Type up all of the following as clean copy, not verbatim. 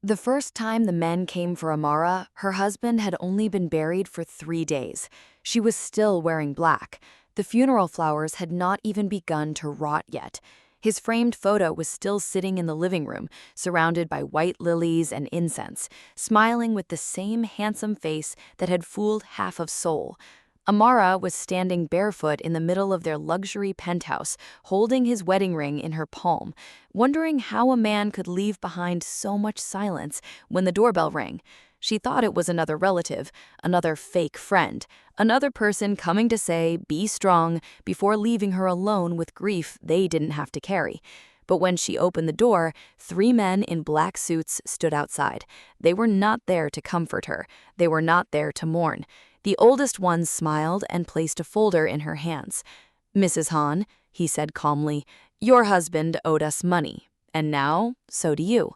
The first time the men came for Amara, her husband had only been buried for 3 days. She was still wearing black. The funeral flowers had not even begun to rot yet. His framed photo was still sitting in the living room, surrounded by white lilies and incense, smiling with the same handsome face that had fooled half of Seoul. Amara was standing barefoot in the middle of their luxury penthouse, holding his wedding ring in her palm, wondering how a man could leave behind so much silence when the doorbell rang. She thought it was another relative, another fake friend, another person coming to say, "Be strong," before leaving her alone with grief they didn't have to carry. But when she opened the door, 3 men in black suits stood outside. They were not there to comfort her. They were not there to mourn. The oldest one smiled and placed a folder in her hands. "Mrs. Han," he said calmly, "your husband owed us money, and now, so do you."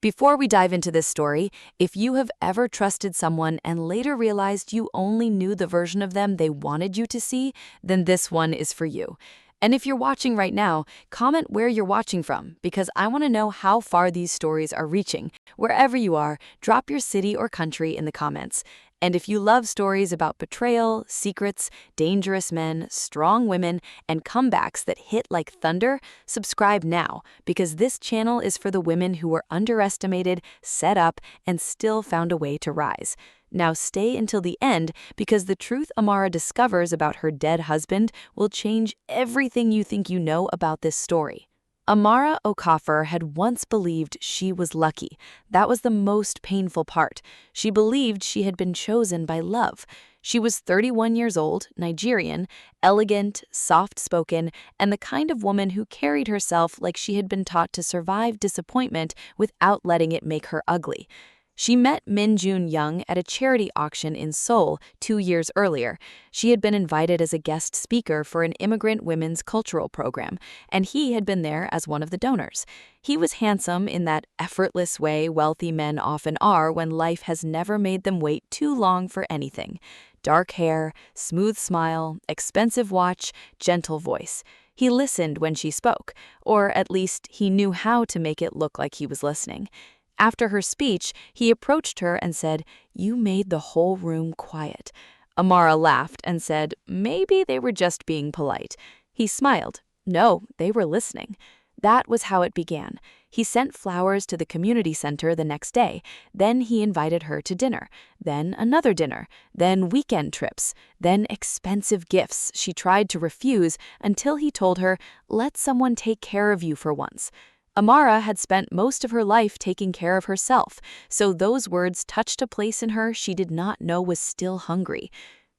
Before we dive into this story, if you have ever trusted someone and later realized you only knew the version of them they wanted you to see, then this one is for you. And if you're watching right now, comment where you're watching from, because I want to know how far these stories are reaching. Wherever you are, drop your city or country in the comments. And if you love stories about betrayal, secrets, dangerous men, strong women, and comebacks that hit like thunder, subscribe now, because this channel is for the women who were underestimated, set up, and still found a way to rise. Now stay until the end, because the truth Amara discovers about her dead husband will change everything you think you know about this story. Amara Okafor had once believed she was lucky. That was the most painful part. She believed she had been chosen by love. She was 31 years old, Nigerian, elegant, soft-spoken, and the kind of woman who carried herself like she had been taught to survive disappointment without letting it make her ugly. She met Min Jun Young at a charity auction in Seoul 2 years earlier. She had been invited as a guest speaker for an immigrant women's cultural program, and he had been there as one of the donors. He was handsome in that effortless way wealthy men often are when life has never made them wait too long for anything. Dark hair, smooth smile, expensive watch, gentle voice. He listened when she spoke, or at least he knew how to make it look like he was listening. After her speech, he approached her and said, "You made the whole room quiet." Amara laughed and said, "Maybe they were just being polite." He smiled. "No, they were listening." That was how it began. He sent flowers to the community center the next day. Then he invited her to dinner. Then another dinner. Then weekend trips. Then expensive gifts she tried to refuse until he told her, "Let someone take care of you for once." Amara had spent most of her life taking care of herself, so those words touched a place in her she did not know was still hungry.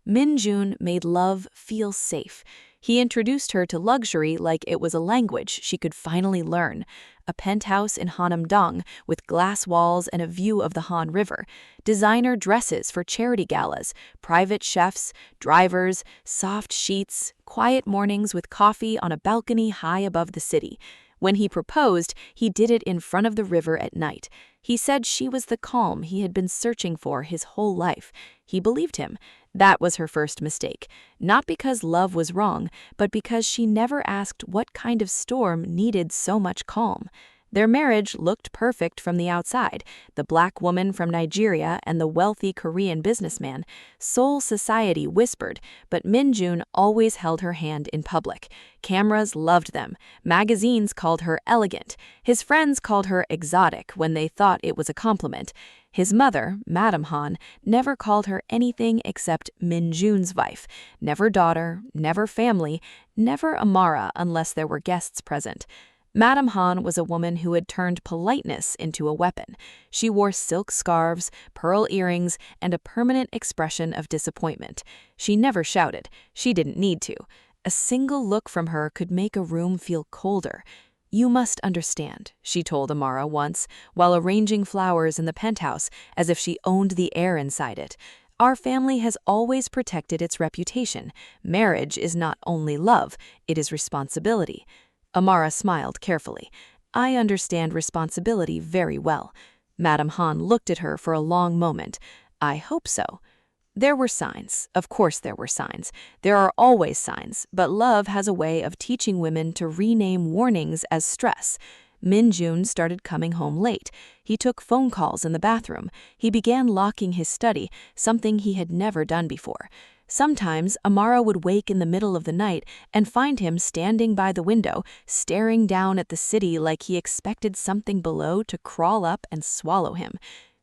Min Jun made love feel safe. He introduced her to luxury like it was a language she could finally learn. A penthouse in Hanam-dong with glass walls and a view of the Han River, designer dresses for charity galas, private chefs, drivers, soft sheets, quiet mornings with coffee on a balcony high above the city. When he proposed, he did it in front of the river at night. He said she was the calm he had been searching for his whole life. He believed him. That was her first mistake. Not because love was wrong, but because she never asked what kind of storm needed so much calm. Their marriage looked perfect from the outside. The black woman from Nigeria and the wealthy Korean businessman. Seoul society whispered, but Min Jun always held her hand in public. Cameras loved them. Magazines called her elegant. His friends called her exotic when they thought it was a compliment. His mother, Madam Han, never called her anything except Min Jun's wife. Never daughter, never family, never Amara unless there were guests present. Madam Han was a woman who had turned politeness into a weapon. She wore silk scarves, pearl earrings, and a permanent expression of disappointment. She never shouted. She didn't need to. A single look from her could make a room feel colder. "You must understand," she told Amara once, while arranging flowers in the penthouse as if she owned the air inside it. "Our family has always protected its reputation. Marriage is not only love, it is responsibility." Amara smiled carefully. "I understand responsibility very well." Madam Han looked at her for a long moment. "I hope so." There were signs. Of course there were signs. There are always signs, but love has a way of teaching women to rename warnings as stress. Min-jun started coming home late. He took phone calls in the bathroom. He began locking his study, something he had never done before. Sometimes, Amara would wake in the middle of the night and find him standing by the window, staring down at the city like he expected something below to crawl up and swallow him.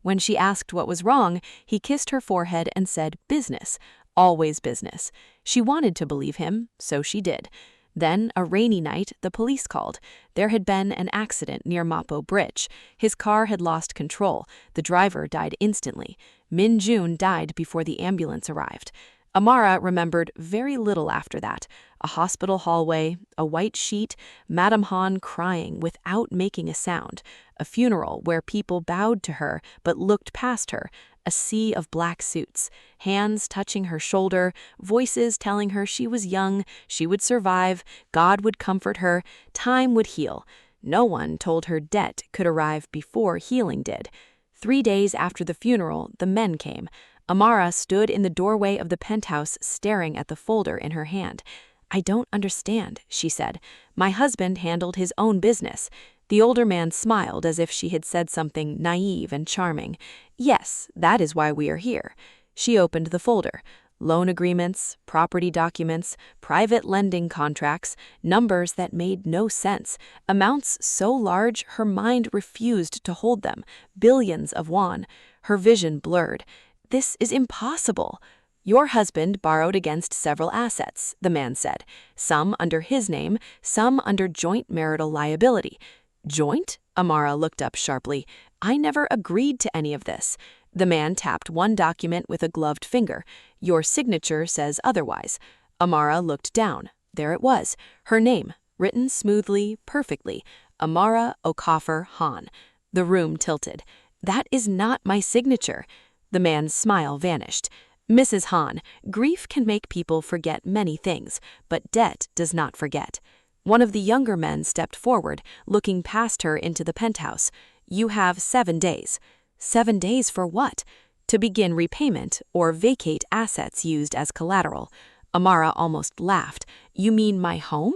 When she asked what was wrong, he kissed her forehead and said, "Business. Always business." She wanted to believe him, so she did. Then, a rainy night, the police called. There had been an accident near Mapo Bridge. His car had lost control. The driver died instantly. Min-jun died before the ambulance arrived. Amara remembered very little after that. A hospital hallway, a white sheet, Madame Han crying without making a sound, a funeral where people bowed to her but looked past her, a sea of black suits, hands touching her shoulder, voices telling her she was young, she would survive, God would comfort her, time would heal. No one told her death could arrive before healing did. 3 days after the funeral, the men came. Amara stood in the doorway of the penthouse staring at the folder in her hand. "I don't understand," she said. "My husband handled his own business." The older man smiled as if she had said something naive and charming. "Yes, that is why we are here." She opened the folder. Loan agreements, property documents, private lending contracts, numbers that made no sense, amounts so large her mind refused to hold them, billions of won. Her vision blurred. "This is impossible." "Your husband borrowed against several assets," the man said. "Some under his name, some under joint marital liability." "Joint?" Amara looked up sharply. "I never agreed to any of this." The man tapped one document with a gloved finger. "Your signature says otherwise." Amara looked down. There it was, her name, written smoothly, perfectly. Amara Okafor Han. The room tilted. "That is not my signature." The man's smile vanished. "Mrs. Han, grief can make people forget many things, but debt does not forget." One of the younger men stepped forward, looking past her into the penthouse. "You have 7 days." 7 days for what? "To begin repayment or vacate assets used as collateral." Amara almost laughed. "You mean my home?"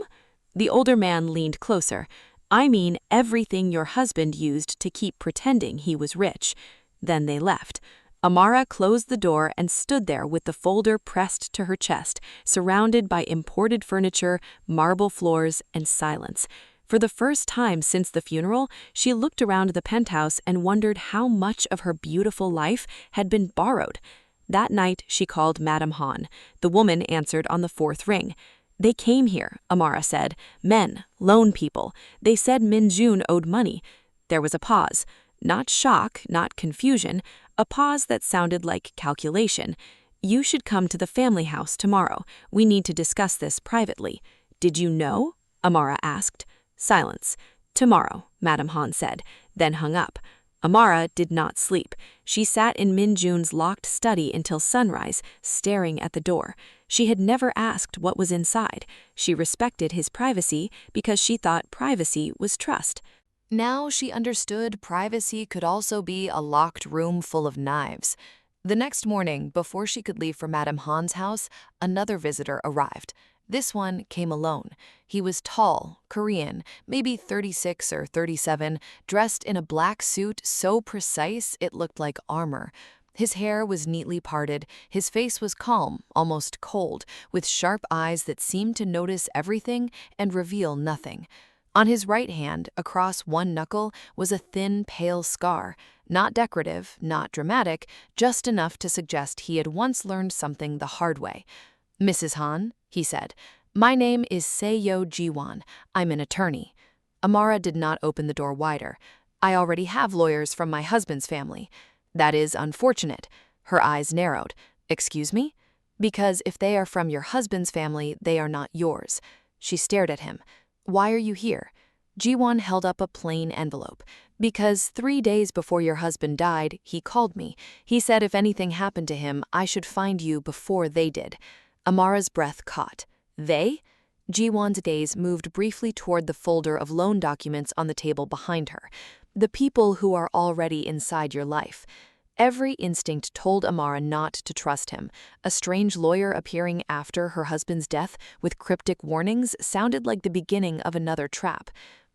The older man leaned closer. "I mean everything your husband used to keep pretending he was rich." Then they left. Amara closed the door and stood there with the folder pressed to her chest, surrounded by imported furniture, marble floors, and silence. For the first time since the funeral, she looked around the penthouse and wondered how much of her beautiful life had been borrowed. That night, she called Madame Han. The woman answered on the 4th ring. "They came here," Amara said. "Men, loan people. They said Min-jun owed money." There was a pause. Not shock, not confusion, a pause that sounded like calculation. "You should come to the family house tomorrow. We need to discuss this privately." "Did you know?" Amara asked. Silence. "Tomorrow," Madame Han said, then hung up. Amara did not sleep. She sat in Min-jun's locked study until sunrise, staring at the door. She had never asked what was inside. She respected his privacy because she thought privacy was trust. Now she understood privacy could also be a locked room full of knives. The next morning, before she could leave for Madame Han's house, another visitor arrived. This one came alone. He was tall, Korean, maybe 36 or 37, dressed in a black suit so precise it looked like armor. His hair was neatly parted, his face was calm, almost cold, with sharp eyes that seemed to notice everything and reveal nothing. On his right hand, across one knuckle, was a thin, pale scar, not decorative, not dramatic, just enough to suggest he had once learned something the hard way. "Mrs. Han," he said, "my name is Seo Jiwon. I'm an attorney." Amara did not open the door wider. "I already have lawyers from my husband's family." "That is unfortunate." Her eyes narrowed. "Excuse me?" "Because if they are from your husband's family, they are not yours." She stared at him. "Why are you here?" Jiwon held up a plain envelope. "Because 3 days before your husband died, he called me. He said if anything happened to him, I should find you before they did." Amara's breath caught. "They?" Jiwon's gaze moved briefly toward the folder of loan documents on the table behind her. "The people who are already inside your life." Every instinct told Amara not to trust him. A strange lawyer appearing after her husband's death with cryptic warnings sounded like the beginning of another trap.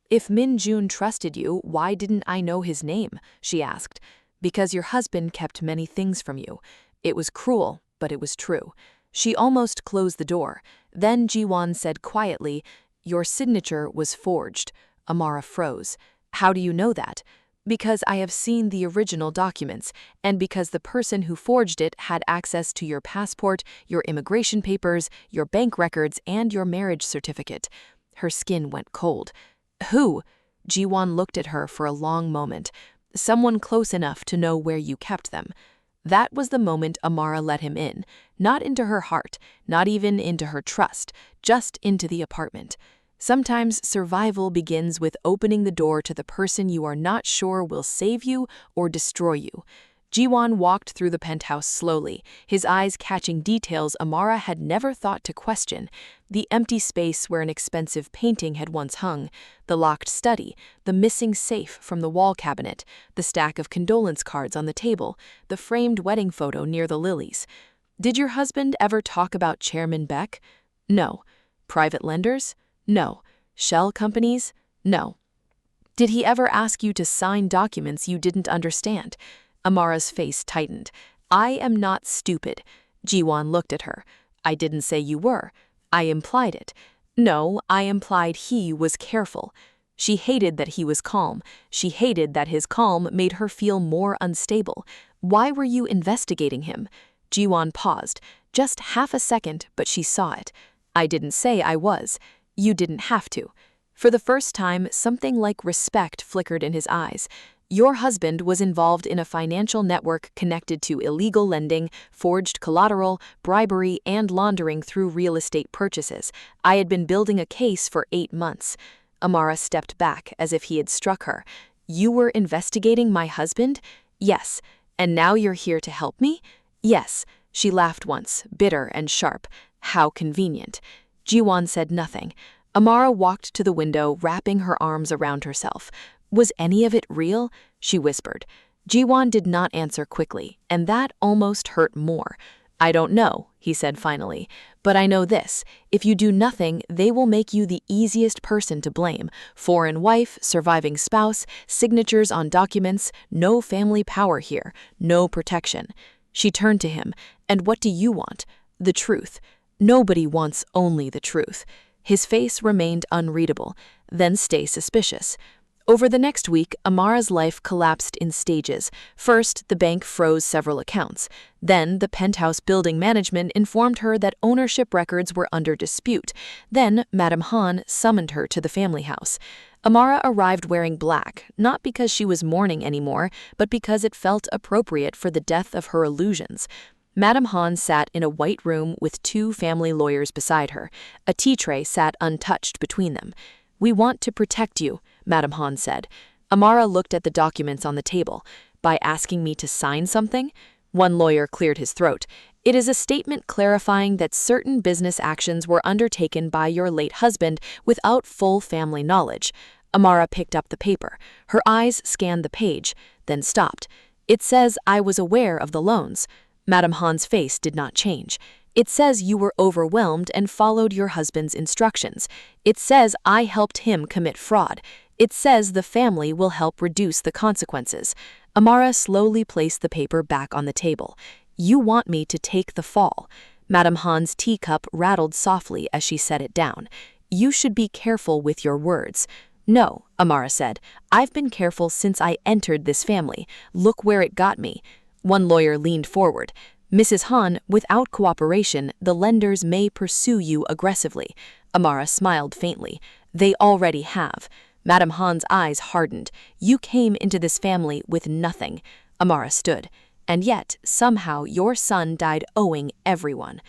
If Min Jun trusted you, why didn't I know his name? She asked. Because your husband kept many things from you. It was cruel, but it was true. She almost closed the door. Then Ji-won said quietly, your signature was forged. Amara froze. How do you know that? Because I have seen the original documents, and because the person who forged it had access to your passport, your immigration papers, your bank records, and your marriage certificate. Her skin went cold. Who? Ji-won looked at her for a long moment. Someone close enough to know where you kept them. That was the moment Amara let him in, not into her heart, not even into her trust, just into the apartment. Sometimes survival begins with opening the door to the person you are not sure will save you or destroy you. Ji-won walked through the penthouse slowly, his eyes catching details Amara had never thought to question. The empty space where an expensive painting had once hung, the locked study, the missing safe from the wall cabinet, the stack of condolence cards on the table, the framed wedding photo near the lilies. Did your husband ever talk about Chairman Beck? No. Private lenders? No. Shell companies? No. Did he ever ask you to sign documents you didn't understand? Amara's face tightened. I am not stupid. Ji-won looked at her. I didn't say you were. I implied it. No, I implied he was careful. She hated that he was calm. She hated that his calm made her feel more unstable. Why were you investigating him? Ji-won paused. Just half a second, but she saw it. I didn't say I was. You didn't have to. For the first time, something like respect flickered in his eyes. Your husband was involved in a financial network connected to illegal lending, forged collateral, bribery, and laundering through real estate purchases. I had been building a case for 8 months. Amara stepped back as if he had struck her. You were investigating my husband? Yes. And now you're here to help me? Yes. She laughed once, bitter and sharp. How convenient. Ji-won said nothing. Amara walked to the window, wrapping her arms around herself. Was any of it real? She whispered. Ji-won did not answer quickly, and that almost hurt more. I don't know, he said finally, but I know this. If you do nothing, they will make you the easiest person to blame. Foreign wife, surviving spouse, signatures on documents, no family power here, no protection. She turned to him. And what do you want? The truth. Nobody wants only the truth. His face remained unreadable. Then stay suspicious. Over the next week, Amara's life collapsed in stages. First, the bank froze several accounts. Then, the penthouse building management informed her that ownership records were under dispute. Then, Madame Han summoned her to the family house. Amara arrived wearing black, not because she was mourning anymore, but because it felt appropriate for the death of her illusions. Madame Han sat in a white room with 2 family lawyers beside her. A tea tray sat untouched between them. We want to protect you, Madame Han said. Amara looked at the documents on the table. By asking me to sign something? One lawyer cleared his throat. It is a statement clarifying that certain business actions were undertaken by your late husband without full family knowledge. Amara picked up the paper. Her eyes scanned the page, then stopped. It says I was aware of the loans. Madame Han's face did not change. It says you were overwhelmed and followed your husband's instructions. It says I helped him commit fraud. It says the family will help reduce the consequences. Amara slowly placed the paper back on the table. You want me to take the fall. Madame Han's teacup rattled softly as she set it down. You should be careful with your words. No, Amara said. I've been careful since I entered this family. Look where it got me. One lawyer leaned forward. Mrs. Han, without cooperation, the lenders may pursue you aggressively. Amara smiled faintly. They already have. Madame Han's eyes hardened. You came into this family with nothing. Amara stood. And yet, somehow, your son died owing everyone.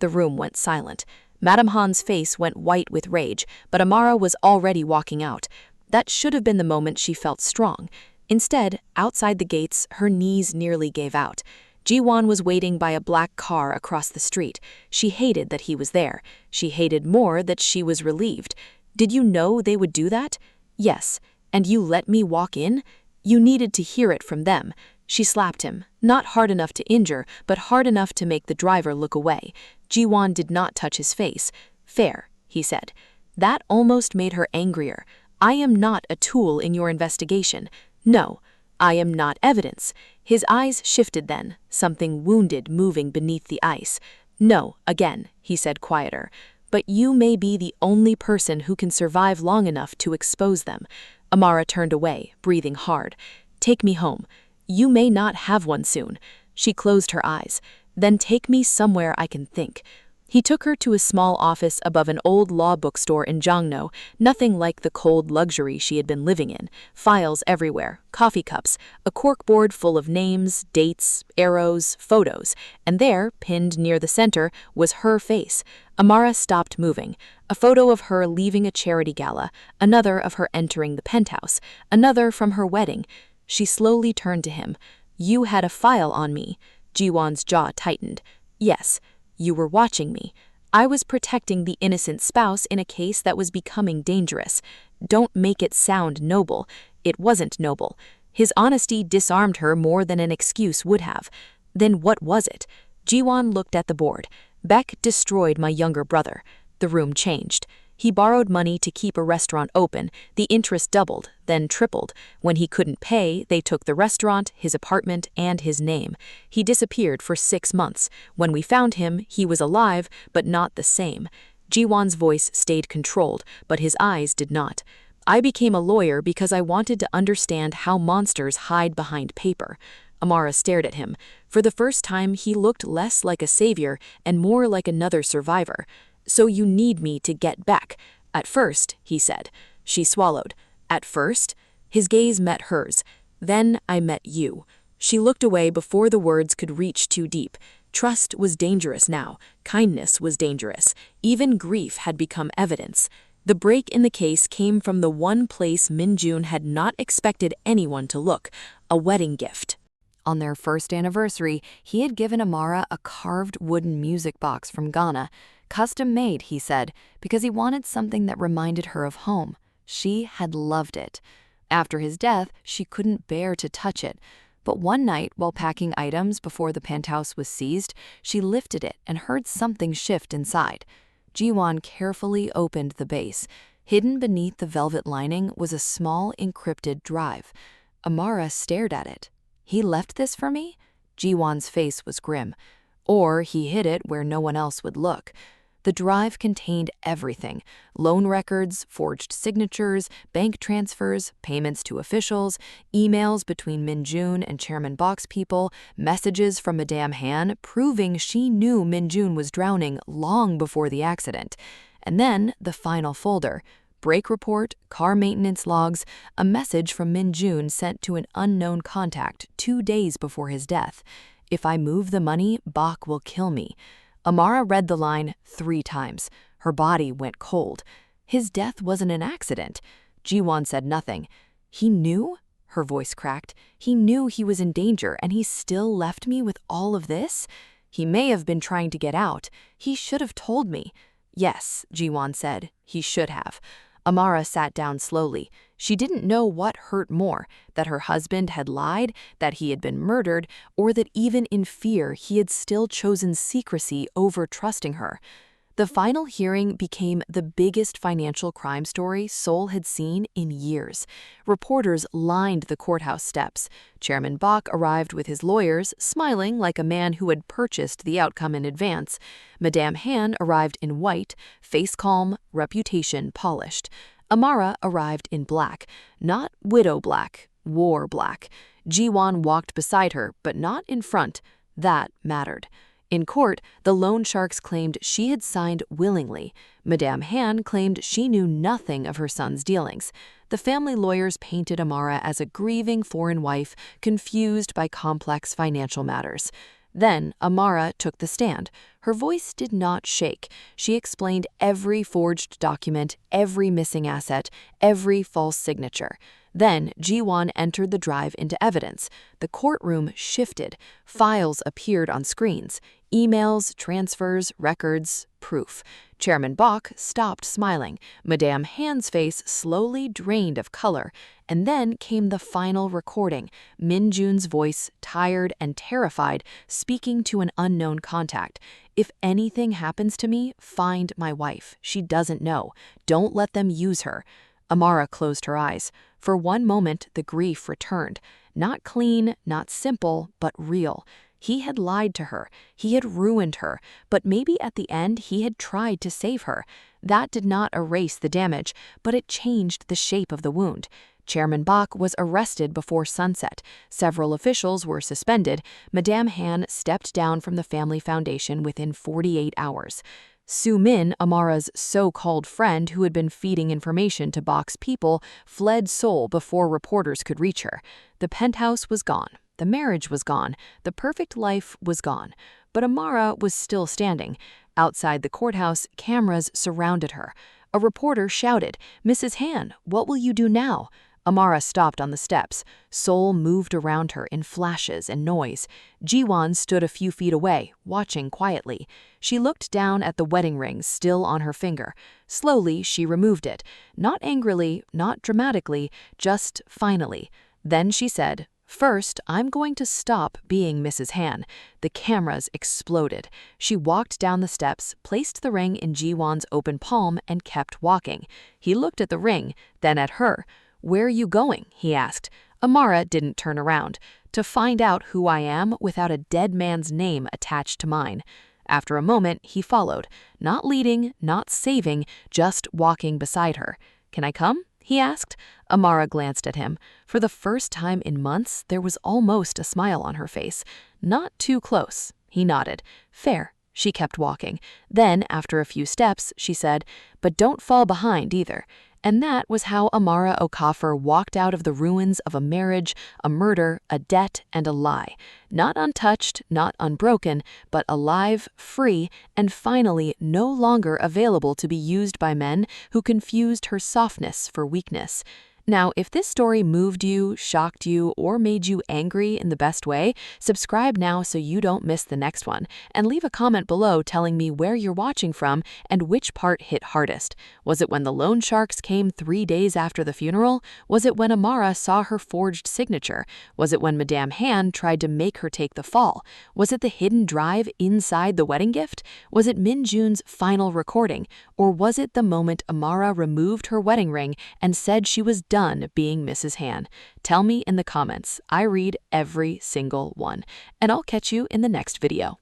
The room went silent. Madame Han's face went white with rage, but Amara was already walking out. That should have been the moment she felt strong. Instead, outside the gates, her knees nearly gave out. Ji-won was waiting by a black car across the street. She hated that he was there. She hated more that she was relieved. Did you know they would do that? Yes. And you let me walk in? You needed to hear it from them. She slapped him, not hard enough to injure, but hard enough to make the driver look away. Ji-won did not touch his face. Fair, he said. That almost made her angrier. I am not a tool in your investigation. No, I am not evidence. His eyes shifted then, something wounded moving beneath the ice. No, again, he said quieter. But you may be the only person who can survive long enough to expose them. Amara turned away, breathing hard. Take me home. You may not have one soon. She closed her eyes. Then take me somewhere I can think. He took her to a small office above an old law bookstore in Jongno, nothing like the cold luxury she had been living in. Files everywhere, coffee cups, a corkboard full of names, dates, arrows, photos, and there, pinned near the center, was her face. Amara stopped moving. A photo of her leaving a charity gala, another of her entering the penthouse, another from her wedding. She slowly turned to him. You had a file on me. Jiwon's jaw tightened. Yes. You were watching me. I was protecting the innocent spouse in a case that was becoming dangerous. Don't make it sound noble. It wasn't noble. His honesty disarmed her more than an excuse would have. Then what was it? Jiwon looked at the board. Beck destroyed my younger brother. The room changed. He borrowed money to keep a restaurant open. The interest doubled, then tripled. When he couldn't pay, they took the restaurant, his apartment, and his name. He disappeared for 6 months. When we found him, he was alive, but not the same. Jiwon's voice stayed controlled, but his eyes did not. I became a lawyer because I wanted to understand how monsters hide behind paper. Amara stared at him. For the first time, he looked less like a savior and more like another survivor. So you need me to get back. At first, he said. She swallowed. At first? His gaze met hers. Then I met you. She looked away before the words could reach too deep. Trust was dangerous now. Kindness was dangerous. Even grief had become evidence. The break in the case came from the one place Min-jun had not expected anyone to look, a wedding gift. On their first anniversary, he had given Amara a carved wooden music box from Ghana. Custom-made, he said, because he wanted something that reminded her of home. She had loved it. After his death, she couldn't bear to touch it. But one night, while packing items before the penthouse was seized, she lifted it and heard something shift inside. Jiwon carefully opened the base. Hidden beneath the velvet lining was a small encrypted drive. Amara stared at it. He left this for me? Jiwon's face was grim. Or he hid it where no one else would look. The drive contained everything: loan records, forged signatures, bank transfers, payments to officials, emails between Min-jun and Chairman Bok's people, messages from Madame Han proving she knew Min-jun was drowning long before the accident. And then the final folder: brake report, car maintenance logs, a message from Min-jun sent to an unknown contact 2 days before his death. If I move the money, Bok will kill me. Amara read the line 3 times. Her body went cold. His death wasn't an accident. Jiwon said nothing. He knew? Her voice cracked. He knew he was in danger, and he still left me with all of this? He may have been trying to get out. He should have told me. Yes, Jiwon said. He should have. Amara sat down slowly. She didn't know what hurt more, that her husband had lied, that he had been murdered, or that even in fear he had still chosen secrecy over trusting her. The final hearing became the biggest financial crime story Seoul had seen in years. Reporters lined the courthouse steps. Chairman Bok arrived with his lawyers, smiling like a man who had purchased the outcome in advance. Madame Han arrived in white, face calm, reputation polished. Amara arrived in black, not widow black, war black. Jiwon walked beside her, but not in front. That mattered. In court, the loan sharks claimed she had signed willingly. Madame Han claimed she knew nothing of her son's dealings. The family lawyers painted Amara as a grieving foreign wife, confused by complex financial matters. Then Amara took the stand. Her voice did not shake. She explained every forged document, every missing asset, every false signature. Then Jiwon entered the drive into evidence. The courtroom shifted. Files appeared on screens. Emails, transfers, records, proof. Chairman Bok stopped smiling. Madame Han's face slowly drained of color. And then came the final recording. Min-jun's voice, tired and terrified, speaking to an unknown contact. If anything happens to me, find my wife. She doesn't know. Don't let them use her. Amara closed her eyes. For one moment, the grief returned. Not clean, not simple, but real. He had lied to her. He had ruined her. But maybe at the end he had tried to save her. That did not erase the damage, but it changed the shape of the wound. Chairman Bach was arrested before sunset. Several officials were suspended. Madame Han stepped down from the family foundation within 48 hours. Su Min, Amara's so-called friend who had been feeding information to Bach's people, fled Seoul before reporters could reach her. The penthouse was gone. The marriage was gone. The perfect life was gone. But Amara was still standing. Outside the courthouse, cameras surrounded her. A reporter shouted, "Mrs. Han, what will you do now?" Amara stopped on the steps. Seoul moved around her in flashes and noise. Jiwon stood a few feet away, watching quietly. She looked down at the wedding ring still on her finger. Slowly, she removed it. Not angrily, not dramatically, just finally. Then she said, "First, I'm going to stop being Mrs. Han." The cameras exploded. She walked down the steps, placed the ring in Jiwon's open palm, and kept walking. He looked at the ring, then at her. "Where are you going?" he asked. Amara didn't turn around. "To find out who I am without a dead man's name attached to mine." After a moment, he followed. Not leading, not saving, just walking beside her. "Can I come?" he asked. Amara glanced at him. For the first time in months, there was almost a smile on her face. "Not too close." He nodded. "Fair." She kept walking. Then, after a few steps, she said, "But don't fall behind either." And that was how Amara Okafor walked out of the ruins of a marriage, a murder, a debt, and a lie. Not untouched, not unbroken, but alive, free, and finally no longer available to be used by men who confused her softness for weakness. Now, if this story moved you, shocked you, or made you angry in the best way, subscribe now so you don't miss the next one, and leave a comment below telling me where you're watching from and which part hit hardest. Was it when the loan sharks came 3 days after the funeral? Was it when Amara saw her forged signature? Was it when Madame Han tried to make her take the fall? Was it the hidden drive inside the wedding gift? Was it Min Jun's final recording? Or was it the moment Amara removed her wedding ring and said she was done being Mrs. Han? Tell me in the comments. I read every single one. And I'll catch you in the next video.